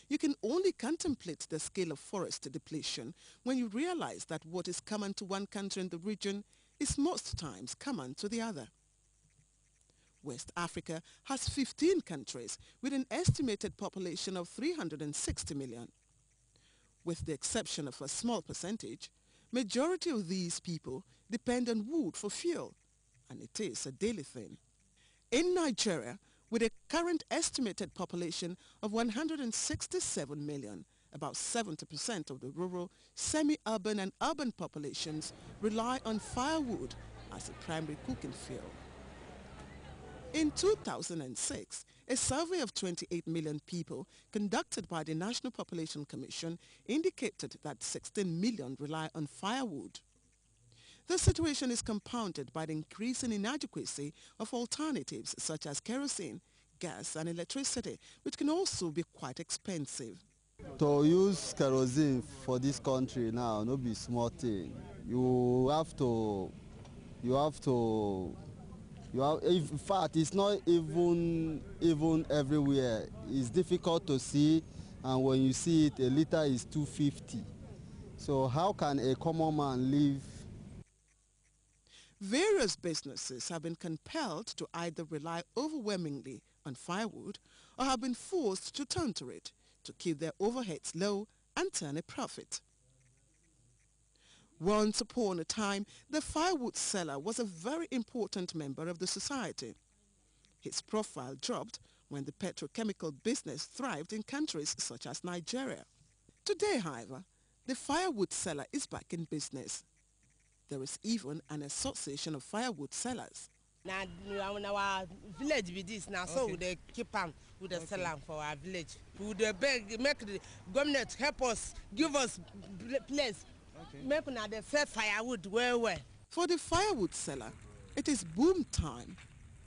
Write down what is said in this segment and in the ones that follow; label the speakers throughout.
Speaker 1: You can only contemplate the scale of forest depletion when you realize that what is common to one country in the region is most times common to the other. West Africa has 15 countries with an estimated population of 360 million. With the exception of a small percentage, majority of these people depend on wood for fuel, and it is a daily thing. In Nigeria, with a current estimated population of 167 million, about 70% of the rural, semi-urban and urban populations rely on firewood as a primary cooking fuel. In 2006, a survey of 28 million people conducted by the National Population Commission indicated that 16 million rely on firewood. The situation is compounded by the increasing inadequacy of alternatives such as kerosene, gas and electricity, which can also be quite expensive.
Speaker 2: To use kerosene for this country now, no be small thing. In fact, it's not even everywhere. It's difficult to see, and when you see it, a liter is 250. So how can a common man live?
Speaker 1: Various businesses have been compelled to either rely overwhelmingly on firewood or have been forced to turn to it to keep their overheads low and turn a profit. Once upon a time, the firewood seller was a very important member of the society. His profile dropped when the petrochemical business thrived in countries such as Nigeria. Today, however, the firewood seller is back in business. There is even an association of firewood sellers.
Speaker 3: Now, our village with this now, so they keep on with the seller for our village. We would beg, make the government help us, give us place. Make the fair firewood well.
Speaker 1: For the firewood seller, it is boom time,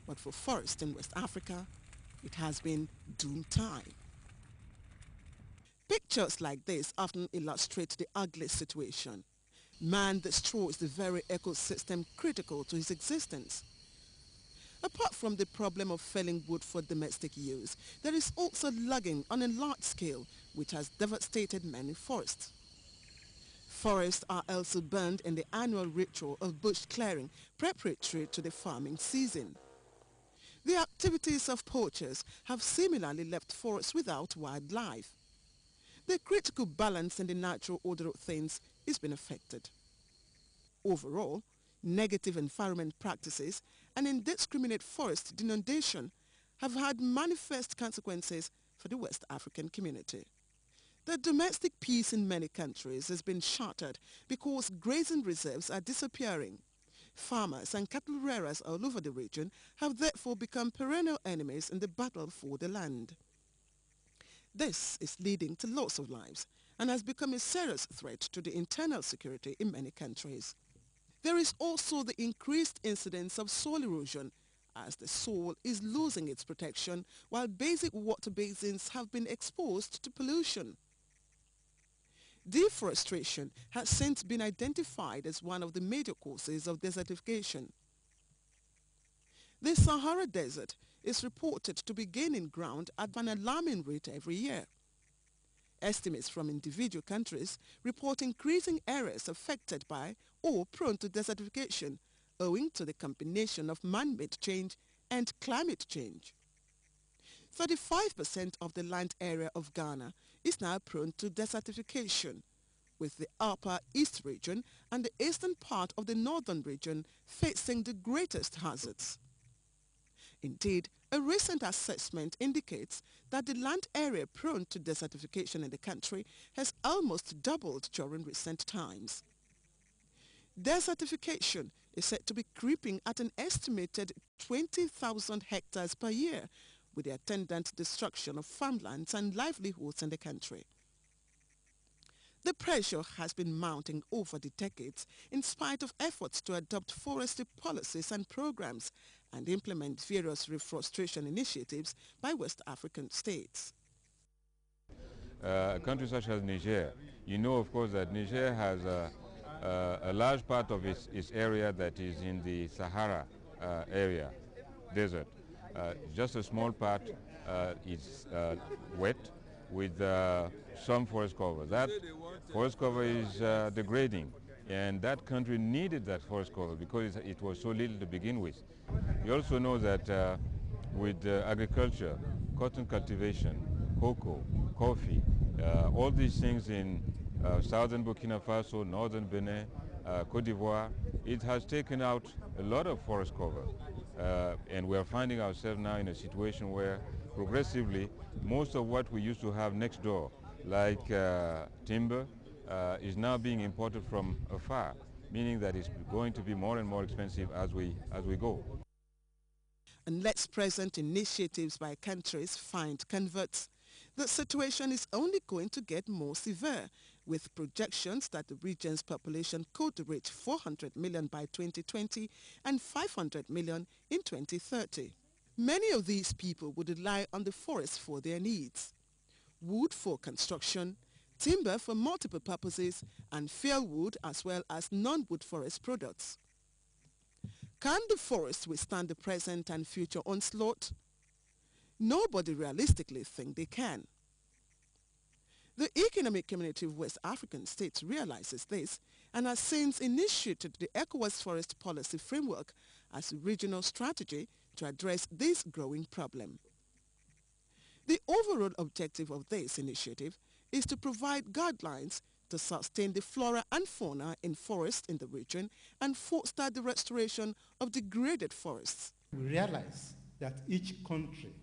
Speaker 1: but for forest in West Africa, it has been doom time. Pictures like this often illustrate the ugly situation. Man destroys the very ecosystem critical to his existence. Apart from the problem of felling wood for domestic use, there is also logging on a large scale, which has devastated many forests. Forests are also burned in the annual ritual of bush clearing preparatory to the farming season. The activities of poachers have similarly left forests without wildlife. The critical balance in the natural order of things is being affected. Overall, negative environment practices and indiscriminate forest denudation have had manifest consequences for the West African community. The domestic peace in many countries has been shattered because grazing reserves are disappearing. Farmers and cattle rearers all over the region have therefore become perennial enemies in the battle for the land. This is leading to loss of lives and has become a serious threat to the internal security in many countries. There is also the increased incidence of soil erosion as the soil is losing its protection while basic water basins have been exposed to pollution. Deforestation has since been identified as one of the major causes of desertification. The Sahara Desert is reported to be gaining ground at an alarming rate every year. Estimates from individual countries report increasing areas affected by or prone to desertification owing to the combination of man-made change and climate change. 35% of the land area of Ghana is now prone to desertification, with the upper east region and the eastern part of the northern region facing the greatest hazards. Indeed, a recent assessment indicates that the land area prone to desertification in the country has almost doubled during recent times. Desertification is said to be creeping at an estimated 20,000 hectares per year, with the attendant destruction of farmlands and livelihoods in the country. The pressure has been mounting over the decades in spite of efforts to adopt forestry policies and programs and implement various reforestation initiatives by West African states.
Speaker 4: Countries such as Niger, you know of course that Niger has a large part of its area that is in the Sahara area, desert. Just a small part is wet, with some forest cover. That forest cover is degrading, and that country needed that forest cover because it was so little to begin with. You also know that with agriculture, cotton cultivation, cocoa, coffee, all these things in southern Burkina Faso, northern Benin, Cote d'Ivoire, it has taken out a lot of forest cover. And we are finding ourselves now in a situation where progressively most of what we used to have next door, like timber, is now being imported from afar, meaning that it's going to be more and more expensive as we go.
Speaker 1: Unless present initiatives by countries find converts, the situation is only going to get more severe, with projections that the region's population could reach 400 million by 2020 and 500 million in 2030. Many of these people would rely on the forest for their needs: wood for construction, timber for multiple purposes, and firewood as well as non-wood forest products. Can the forest withstand the present and future onslaught? Nobody realistically thinks they can. The Economic Community of West African States realizes this and has since initiated the ECOWAS Forest Policy Framework as a regional strategy to address this growing problem. The overall objective of this initiative is to provide guidelines to sustain the flora and fauna in forests in the region and foster the restoration of degraded forests.
Speaker 5: We realize that each country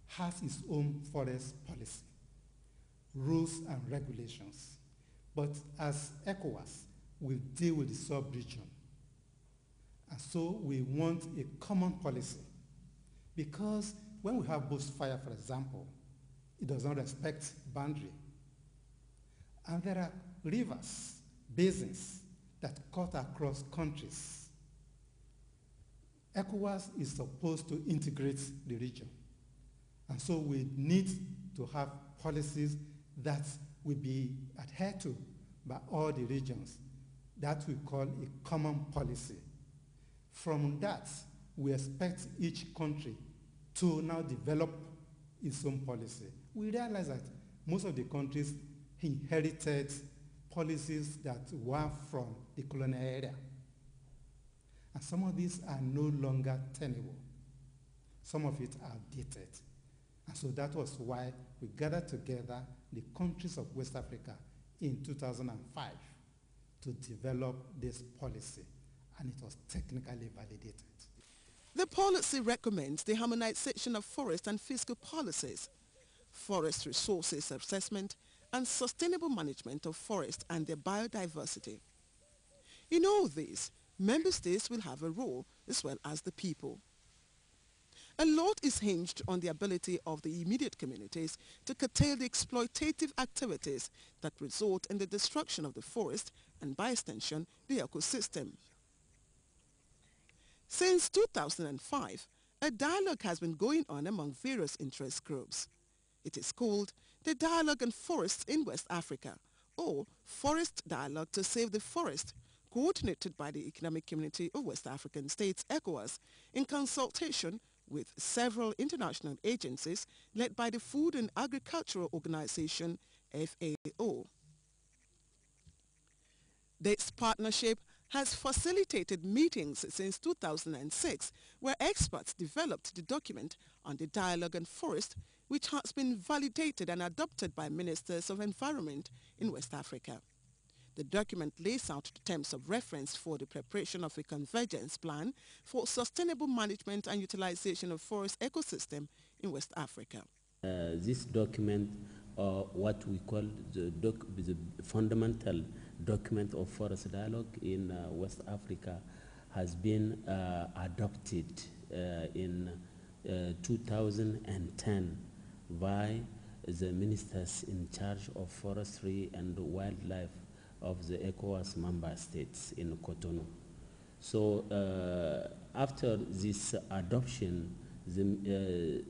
Speaker 5: has its own forest policy, rules and regulations. But as ECOWAS, we deal with the sub-region. And so we want a common policy, because when we have bushfire, for example, it does not respect boundary. And there are rivers, basins that cut across countries. ECOWAS is supposed to integrate the region. And so we need to have policies that will be adhered to by all the regions. That we call a common policy. From that, we expect each country to now develop its own policy. We realize that most of the countries inherited policies that were from the colonial era. And some of these are no longer tenable. Some of it are outdated. And so that was why we gathered together the countries of West Africa in 2005 to develop this policy, and it was technically validated.
Speaker 1: The policy recommends the harmonization of forest and fiscal policies, forest resources assessment, and sustainable management of forests and their biodiversity. In all this, member states will have a role as well as the people. A lot is hinged on the ability of the immediate communities to curtail the exploitative activities that result in the destruction of the forest and, by extension, the ecosystem. Since 2005, a dialogue has been going on among various interest groups. It is called the Dialogue on Forests in West Africa, or Forest Dialogue to Save the Forest, coordinated by the Economic Community of West African States, ECOWAS, in consultation with several international agencies led by the Food and Agricultural Organization, FAO. This partnership has facilitated meetings since 2006, where experts developed the document on the Dialogue on Forest, which has been validated and adopted by ministers of environment in West Africa. The document lays out the terms of reference for the preparation of a convergence plan for sustainable management and utilization of forest ecosystem in West Africa.
Speaker 6: This document, what we call the fundamental document of forest dialogue in West Africa, has been adopted in 2010 by the ministers in charge of forestry and wildlife of the ECOWAS member states in Cotonou. So after this adoption, the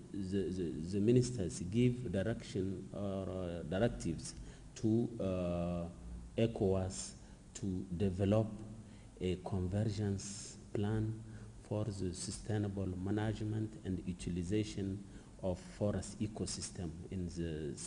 Speaker 6: ministers give direction or directives to ECOWAS to develop a convergence plan for the sustainable management and utilization of forest ecosystem in the